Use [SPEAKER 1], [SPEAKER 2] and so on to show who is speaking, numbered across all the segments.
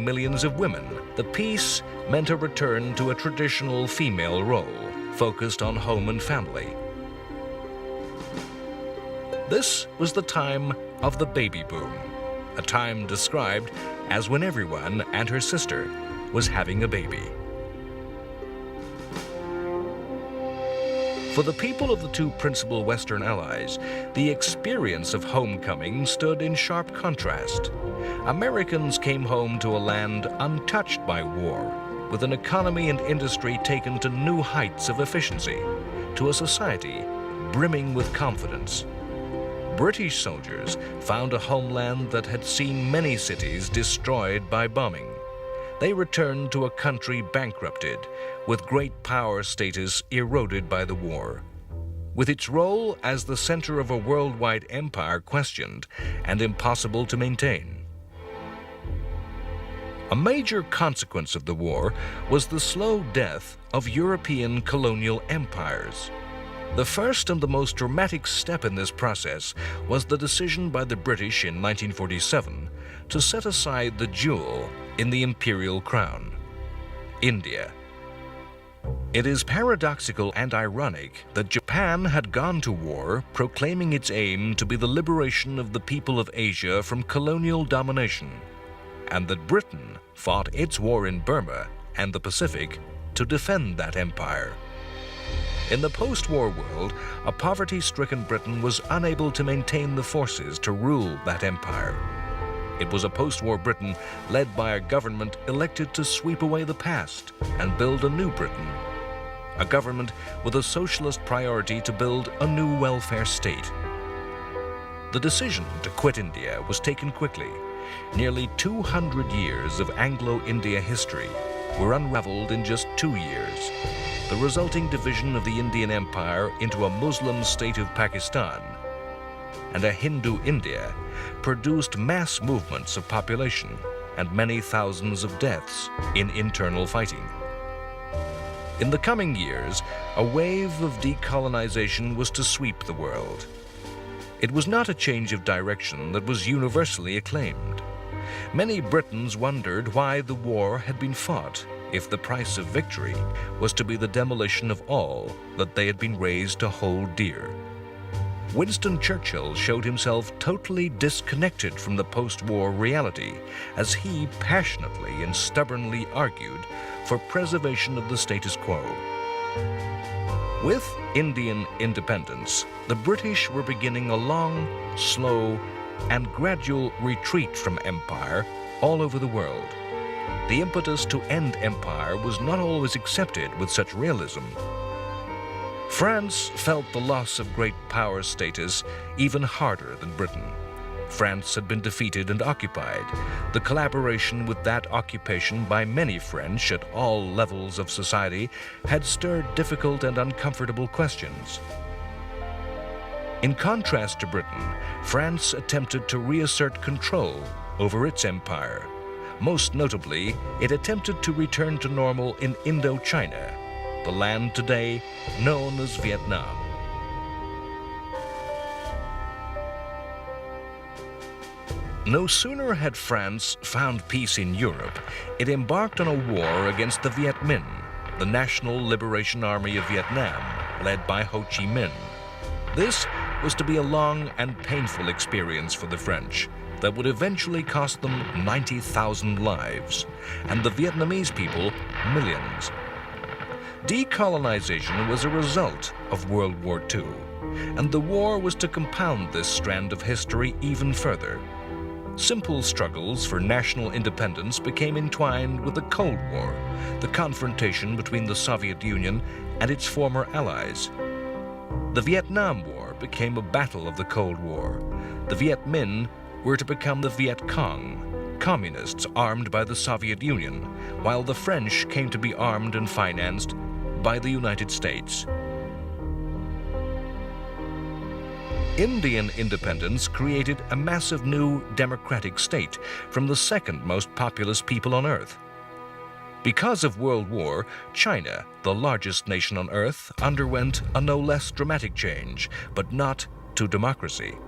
[SPEAKER 1] millions of women, the peace meant a return to a traditional female role, focused on home and family. This was the time of the baby boom, a time described as when everyone and her sister was having a baby. For the people of the two principal Western allies, the experience of homecoming stood in sharp contrast. Americans came home to a land untouched by war, with an economy and industry taken to new heights of efficiency, to a society brimming with confidence. British soldiers found a homeland that had seen many cities destroyed by bombing. They returned to a country bankrupted, with great power status eroded by the war, with its role as the center of a worldwide empire questioned and impossible to maintain. A major consequence of the war was the slow death of European colonial empires. The first and the most dramatic step in this process was the decision by the British in 1947 to set aside the jewel in the imperial crown, India. It is paradoxical and ironic that Japan had gone to war proclaiming its aim to be the liberation of the people of Asia from colonial domination, and that Britain fought its war in Burma and the Pacific to defend that empire. In the post-war world, a poverty-stricken Britain was unable to maintain the forces to rule that empire. It was a post-war Britain led by a government elected to sweep away the past and build a new Britain. A government with a socialist priority to build a new welfare state. The decision to quit India was taken quickly. Nearly 200 years of Anglo-India history were unraveled in just 2 years. The resulting division of the Indian Empire into a Muslim state of Pakistan and a Hindu India produced mass movements of population and many thousands of deaths in internal fighting. In the coming years, a wave of decolonization was to sweep the world. It was not a change of direction that was universally acclaimed. Many Britons wondered why the war had been fought if the price of victory was to be the demolition of all that they had been raised to hold dear. Winston Churchill showed himself totally disconnected from the post-war reality as he passionately and stubbornly argued for preservation of the status quo. With Indian independence, the British were beginning a long, slow, and gradual retreat from empire all over the world. The impetus to end empire was not always accepted with such realism. France felt the loss of great power status even harder than Britain. France had been defeated and occupied. The collaboration with that occupation by many French at all levels of society had stirred difficult and uncomfortable questions. In contrast to Britain, France attempted to reassert control over its empire. Most notably, it attempted to return to normal in Indochina, the land today known as Vietnam. No sooner had France found peace in Europe, it embarked on a war against the Viet Minh, the National Liberation Army of Vietnam, led by Ho Chi Minh. This was to be a long and painful experience for the French that would eventually cost them 90,000 lives, and the Vietnamese people millions. Decolonization was a result of World War II, and the war was to compound this strand of history even further. Simple struggles for national independence became entwined with the Cold War, the confrontation between the Soviet Union and its former allies. The Vietnam War became a battle of the Cold War. The Viet Minh were to become the Viet Cong, communists armed by the Soviet Union, while the French came to be armed and financed by the United States. Indian independence created a massive new democratic state from the second most populous people on Earth. Because of World War, China, the largest nation on Earth, underwent a no less dramatic change, but not to democracy.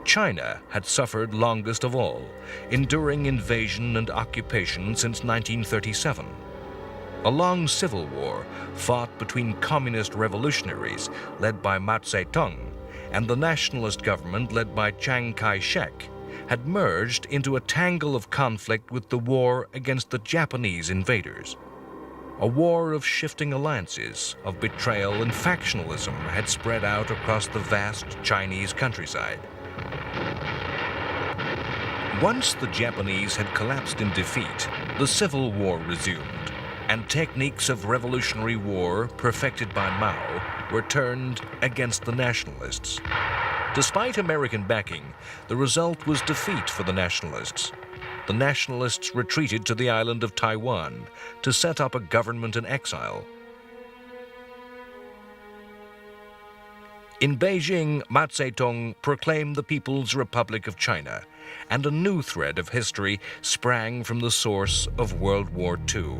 [SPEAKER 1] China had suffered longest of all, enduring invasion and occupation since 1937. A long civil war fought between communist revolutionaries led by Mao Zedong and the nationalist government led by Chiang Kai-shek had merged into a tangle of conflict with the war against the Japanese invaders. A war of shifting alliances, of betrayal and factionalism had spread out across the vast Chinese countryside. Once the Japanese had collapsed in defeat, the Civil War resumed, and techniques of revolutionary war perfected by Mao were turned against the nationalists. Despite American backing, the result was defeat for the nationalists. The nationalists retreated to the island of Taiwan to set up a government in exile. In Beijing, Mao Zedong proclaimed the People's Republic of China, and a new thread of history sprang from the source of World War II.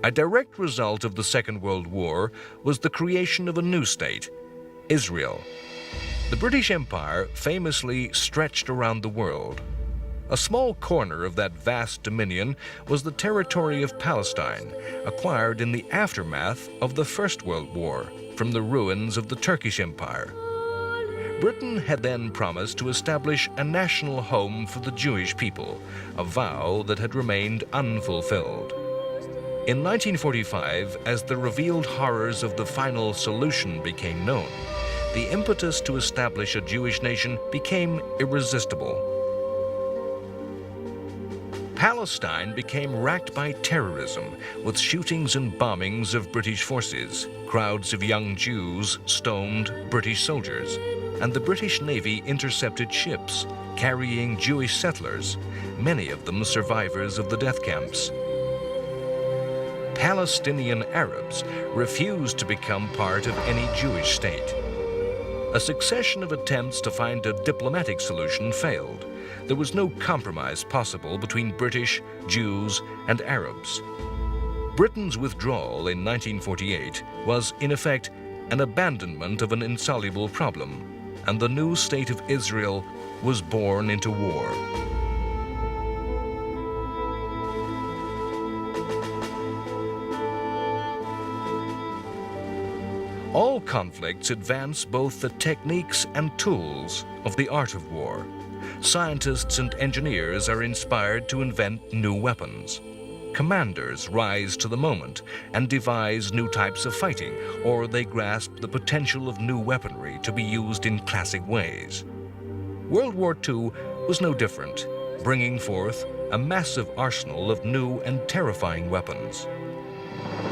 [SPEAKER 1] A direct result of the Second World War was the creation of a new state, Israel. The British Empire famously stretched around the world. A small corner of that vast dominion was the territory of Palestine, acquired in the aftermath of the First World War from the ruins of the Turkish Empire. Britain had then promised to establish a national home for the Jewish people, a vow that had remained unfulfilled. In 1945, as the revealed horrors of the final solution became known, the impetus to establish a Jewish nation became irresistible. Palestine became racked by terrorism, with shootings and bombings of British forces. Crowds of young Jews stoned British soldiers, and the British Navy intercepted ships carrying Jewish settlers, many of them survivors of the death camps. Palestinian Arabs refused to become part of any Jewish state. A succession of attempts to find a diplomatic solution failed. There was no compromise possible between British, Jews, and Arabs. Britain's withdrawal in 1948 was, in effect, an abandonment of an insoluble problem, and the new state of Israel was born into war. All conflicts advance both the techniques and tools of the art of war. Scientists and engineers are inspired to invent new weapons. Commanders rise to the moment and devise new types of fighting, or they grasp the potential of new weaponry to be used in classic ways. World War II was no different, bringing forth a massive arsenal of new and terrifying weapons.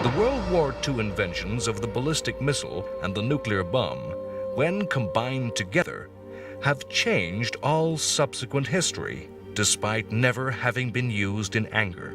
[SPEAKER 1] The World War II inventions of the ballistic missile and the nuclear bomb, when combined together, have changed all subsequent history, despite never having been used in anger.